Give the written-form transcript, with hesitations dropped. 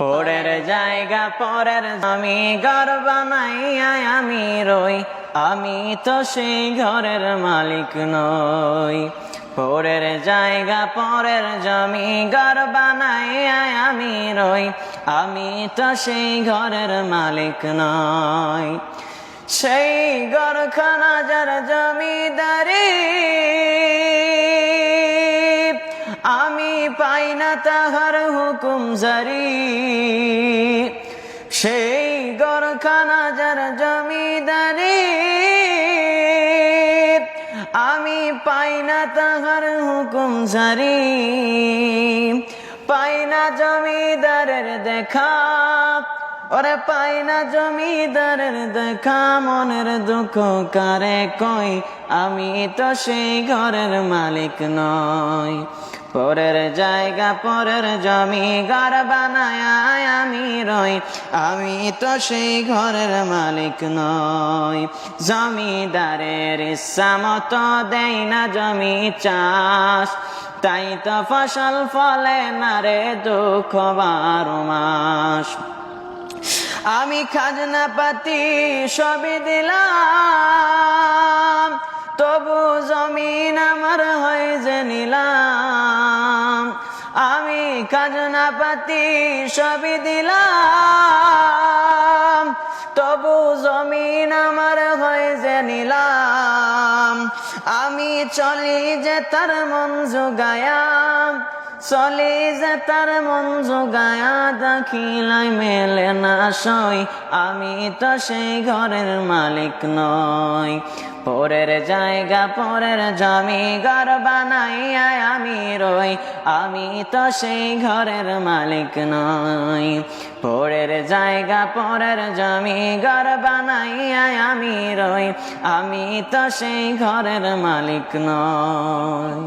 পরের জায়গা পরের জমি ঘর বানাইয়া আমি রই, আমি তো সেই ঘরের মালিক নই। পরের জায়গা পরের জমি ঘর বানাইয়া আমি রই, আমি তো সেই ঘরের মালিক নই। সেই ঘরখানা যার জমিদারি আমি পাই না তাহার হুকুম জারি। সেই ঘরখানা যার জমিদারি আমি পাই না তাহার হুকুম জারি। পাই না জমিদারের দেখা, ওরে পাই না জমিদারের দেখা, মনের দুঃখ কারে কই, আমি তো সেই ঘরের মালিক নই। পরের জায়গা পরের জমি ঘর বানায়া আমি রই, আমি তো সেই ঘরের মালিক নই। জমিদারের ইচ্ছা মতো দেই না জমি চাষ, তাই তো ফসল ফলে না রে দুঃখ 12 মাস। আমি খাজনা পাতি সবই দিলাম, তবু জমিন আমার হয় যে নিলাম। আমি খাজনা পাতি সবই দিলাম, তবু জমিন আমার হয় যে নিলাম। আমি চলি যে তার মন জোগায়া, চলি যে তার মন জোগায়া, দেখিলাই মেলে না সই, আমি তো সেই ঘরের মালিক নই। পরের জায়গা পরের জমি ঘর বানাইয়া আমি রই, আমি তো সেই ঘরের মালিক নই। পরের জায়গা পরের জমি ঘর বানাইয়া আমি রই, আমি তো সেই ঘরের মালিক নই।